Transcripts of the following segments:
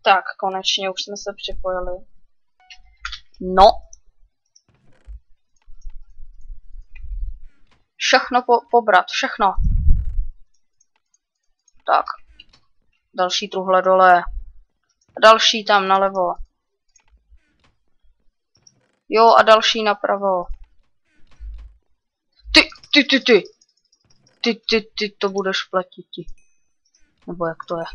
Tak, konečně už jsme se připojili. No. Všechno pobrat, všechno. Tak. Další truhle dole. Další tam nalevo. Jo, a další napravo. Ty to budeš platit. Nebo jak to je?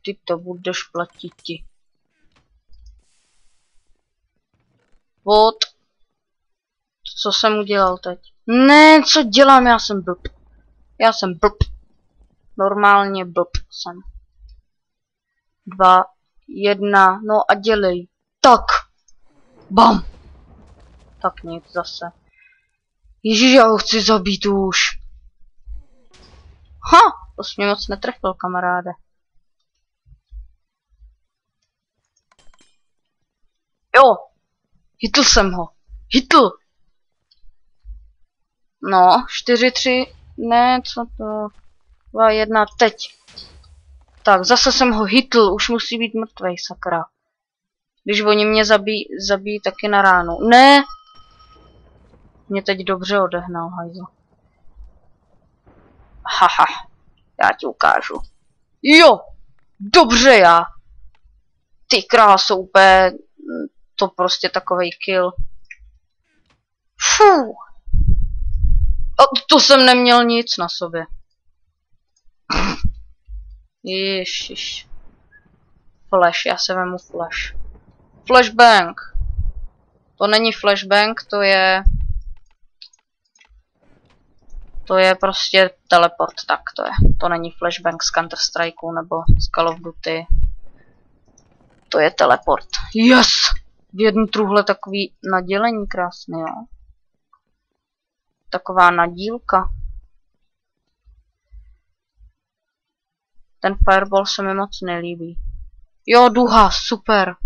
Ty to budeš platit. Vod. Co jsem udělal teď? Ne, co dělám? Já jsem blb. Já jsem blb. Normálně blb jsem. 2, 1, no a dělej. Tak. Bam. Tak nic zase. Ježiš, já ho chci zabít už. Ha, to jsi mě moc netrefil, kamaráde. Jo, hitl jsem ho. Hitl. No, 4, 3, ne, co to? 2, 1, teď. Tak, zase jsem ho hitl, už musí být mrtvej, sakra. Když oni mě zabíjí taky na ránu. Ne! Mě teď dobře odehnal, hajzo. Haha, já ti ukážu. Jo! Dobře já! Ty kráso, úplně... To prostě takovej kill. Fuh! A to jsem neměl nic na sobě. Ježiš. Flash, já se vemu flash. Flashbang. To není flashbang, to je... To je prostě teleport, tak to je. To není flashbang z Counter Strikeu nebo z Call of Duty. To je teleport. Yes! V jednu truhle takový nadělení krásný, jo. Taková nadílka. Ten fireball se mi moc nelíbí. Jo, duha, super.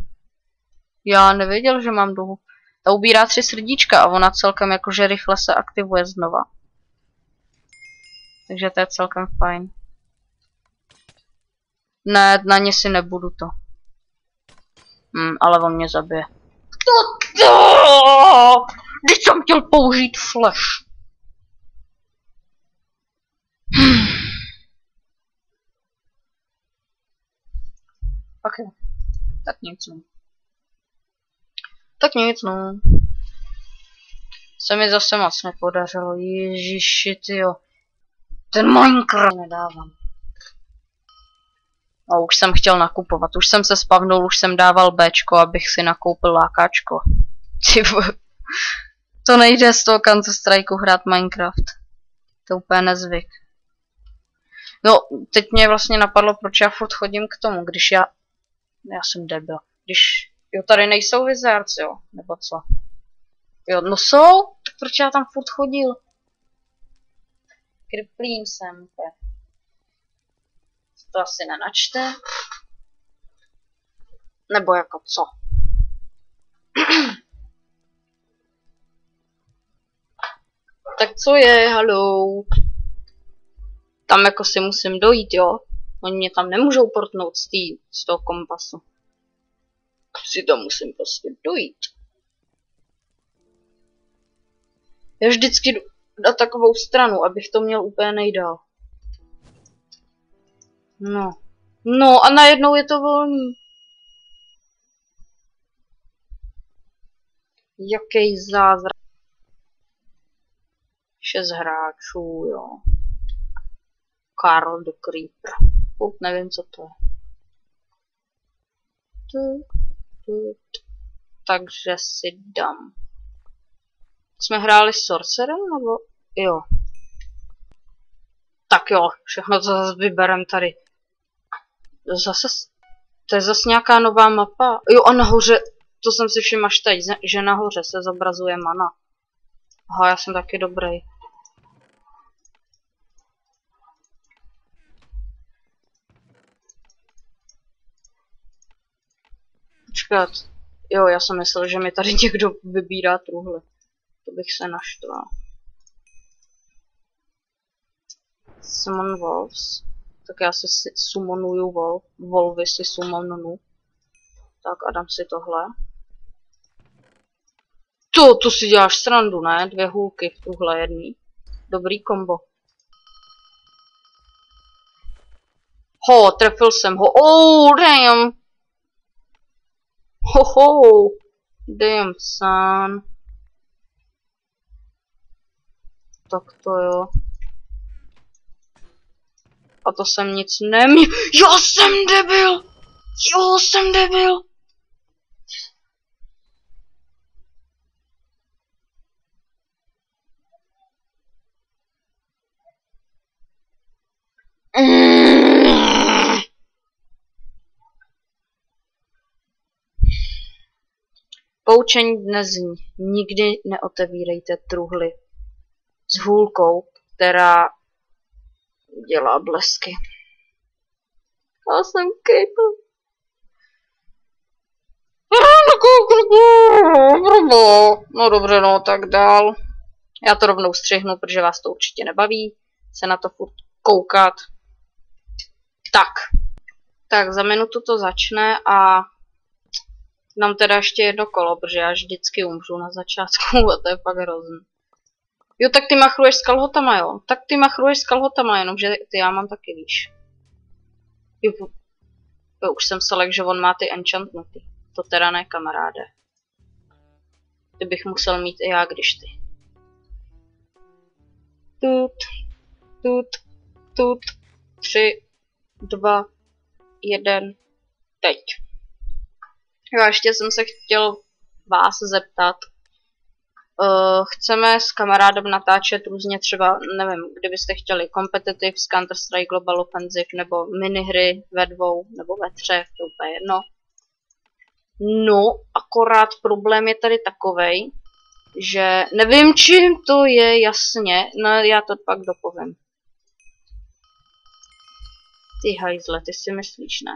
Já nevěděl, že mám duhu. Ta ubírá 3 srdíčka a ona celkem jakože rychle se aktivuje znova. Takže to je celkem fajn. Ne, na ně si nebudu to. Ale on mě zabije. Když jsem chtěl použít flash. Ok. Tak nic, no. Tak nic, no. Se mi zase moc nepodařilo. Ježiši, tyjo. Ten Minecraft nedávám. No, už jsem chtěl nakupovat. Už jsem se spavnul, už jsem dával Bčko, abych si nakoupil lákáčko. To nejde z toho Counter Strikeu hrát Minecraft. To je úplně nezvyk. No, teď mě vlastně napadlo, proč já furt chodím k tomu, když já jsem debil. Když, jo, tady nejsou wizards, jo, nebo co? Jo, no jsou, tak proč já tam furt chodil? Krplím jsem, to asi nenačte. Nebo jako co? Tak co je, halou? Tam jako si musím dojít, jo? Oni mě tam nemůžou portnout z toho kompasu. Si to musím prostě dojít. Já vždycky jdu na takovou stranu, abych to měl úplně nejdál. No. No a najednou je to volný. Jaký zázrak. 6 hráčů, jo. Karl the Creeper. Nevím, co to je. Takže si dám. Jsme hráli s Sorcerem, nebo? Jo. Tak jo, všechno to zase vyberem tady. Zase, to je zase nějaká nová mapa. Jo, a nahoře, to jsem si všiml až teď, že nahoře se zobrazuje mana. Aha, já jsem taky dobrý. Počkat. Jo, já jsem myslel, že mi tady někdo vybírá truhle. To bych se naštval. Summon Wolves. Tak já si summonuju volvy si summonunu. Tak a dám si tohle. To si děláš srandu, ne? 2 hůlky v tuhle jedný. Dobrý kombo. Ho, trefil jsem ho. Oh, damn. Ho. Damn, son. Tak to jo. A to jsem nic neměl. Já jsem debil. Poučení dnes zní: nikdy neotevírejte truhly s hůlkou, která dělá blesky. Já jsem kejpl. No dobře, no tak dál. Já to rovnou střihnu, protože vás to určitě nebaví se na to furt koukat. Tak za minutu to začne a dám teda ještě jedno kolo, protože já vždycky umřu na začátku a to je fakt hrozný. Jo, tak ty machruješ s kalhotama, jo? Tak ty machruješ s kalhotama, jenomže ty já mám taky, víš. Jo, už jsem se lek, že on má ty enchantnuty. To teda ne, kamaráde. Ty bych musel mít i já, když ty. Tut. 3, 2, 1, teď. Jo, ještě jsem se chtěl vás zeptat. Chceme s kamarádem natáčet různě třeba, nevím, kdybyste chtěli competitive z Counter-Strike Global Offensive nebo minihry ve 2 nebo ve 3, to úplně jedno. No, akorát problém je tady takovej, že nevím, čím to je jasně, no já to pak dopovím. Ty hajzle, ty si myslíš, ne?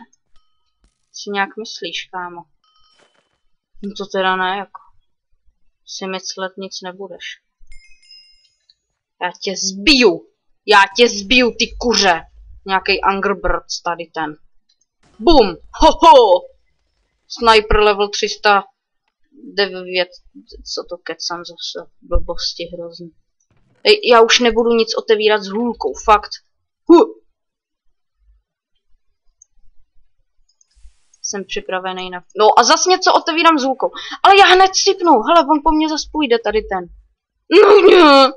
Si nějak myslíš, kámo? No to teda ne, jako. Si myslet nic nebudeš. Já tě zbiju, ty kuře! Nějaký Angry Birds tady ten. Bum! Hoho! Sniper level 309. Co to kecám zase? Blbosti hrozný. Já už nebudu nic otevírat s hůlkou, fakt. Jsem připravený na... No a zas něco otevírám s hůlkou. Ale já hned sypnu. Hele, on po mně zas půjde tady ten. No ne.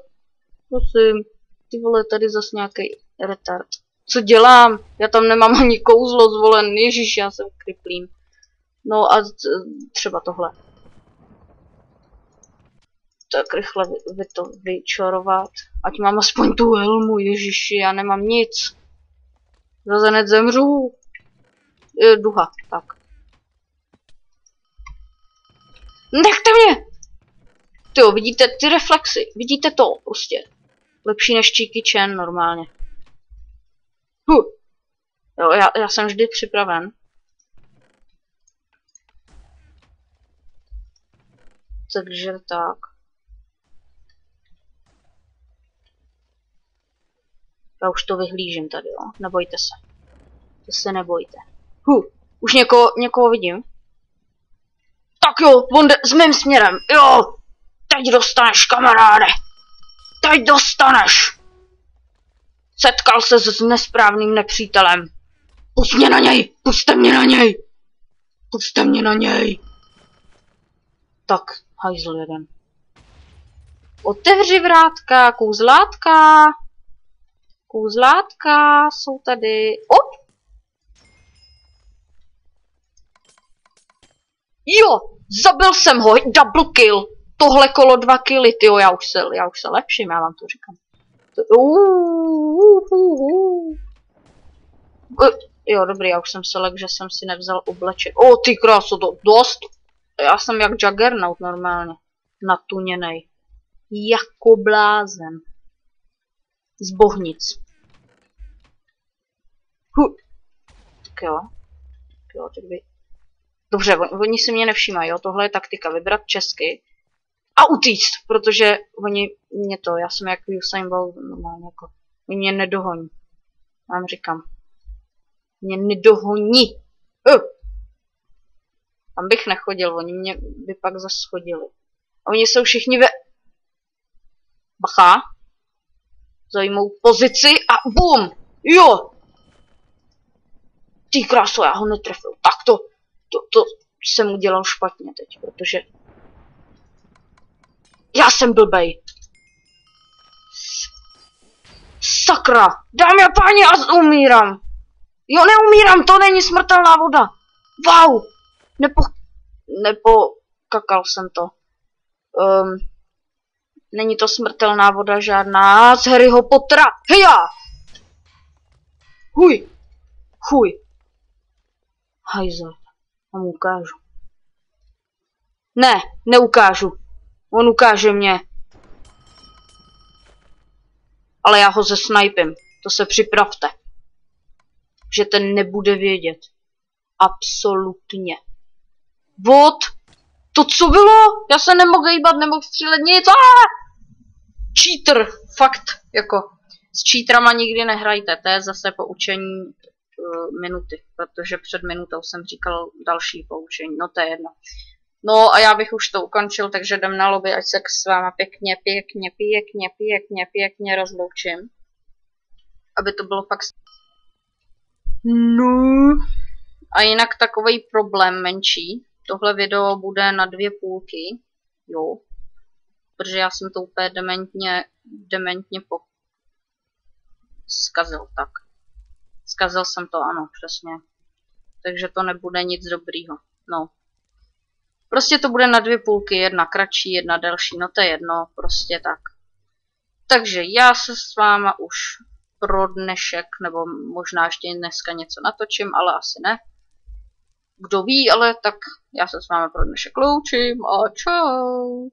Prosím. Ty vole, tady zas nějaký retard. Co dělám? Já tam nemám ani kouzlo zvolen. Ježíš, já jsem kriplím. No a třeba tohle. Tak rychle to vyčarovat. Ať mám aspoň tu helmu, ježiši, já nemám nic. Zase hned zemřu. Duha, tak. Nechte mě! Tyjo, vidíte ty reflexy, vidíte to prostě. Lepší než Cheeky Chan normálně. Jo, já jsem vždy připraven. Takže tak. Já už to vyhlížím tady, jo. Nebojte se. To se nebojte. Už někoho vidím. Tak jo, on jde s mým směrem. Jo, teď dostaneš, kamaráde. Teď dostaneš. Setkal se s nesprávným nepřítelem. Pusť mě na něj, pusťte mě na něj. Pusťte mě na něj. Tak, hajzl jeden. Otevři vrátka, kouzlátka. Kouzlátka jsou tady. Op! Jo, zabil jsem ho, double kill. Tohle kolo 2 killy, tyjo, já už se lepším, já vám to říkám. Jo, dobrý, já už jsem se lek, že jsem si nevzal obleček. Ty kráso, to dost. Já jsem jak Juggernaut normálně. Natuněnej. Jako blázen. Z bohnic. Tak jo. Tak by... Dobře, oni si mě nevšímají, jo, tohle je taktika, vybrat česky a utíct, protože oni mě to, já jsem jak Usain Bolt normálně, jako, oni mě nedohoní, vám říkám. Mě nedohoní. Tam bych nechodil, oni mě by pak zase schodili. A oni jsou všichni Bacha. Zajmou pozici a bum! Jo! Ty kráso, já ho netrefil. Tak to jsem udělal špatně teď, protože já jsem blbej. Sakra! Dámy a páni, a umírám. Jo, neumírám, to není smrtelná voda. Wow! Nepokakal jsem to. Není to smrtelná voda žádná z Harryho Pottera. Heja! Chuj. Hajzel. Já mu ukážu. Ne, neukážu. On ukáže mě. Ale já ho zesnajpím. To se připravte. Že ten nebude vědět. Absolutně. Vod! To co bylo? Já se nemohl hýbat, nemohl střílet nic. Cheater! Fakt, jako. S cheaterama nikdy nehrajte. To je zase poučení minuty. Protože před minutou jsem říkal další poučení. No to je jedno. No a já bych už to ukončil, takže jdem na lobby, ať se s váma pěkně rozloučím. Aby to bylo fakt... No. A jinak takový problém menší. Tohle video bude na 2 půlky. Jo. Protože já jsem to úplně dementně zkazil, tak. Zkazil jsem to, ano, přesně. Takže to nebude nic dobrýho. No. Prostě to bude na 2 půlky, jedna kratší, jedna delší, no to je jedno, prostě tak. Takže já se s váma už pro dnešek, nebo možná ještě dneska něco natočím, ale asi ne. Kdo ví, ale tak já se s vámi pro dnešek loučím a čau.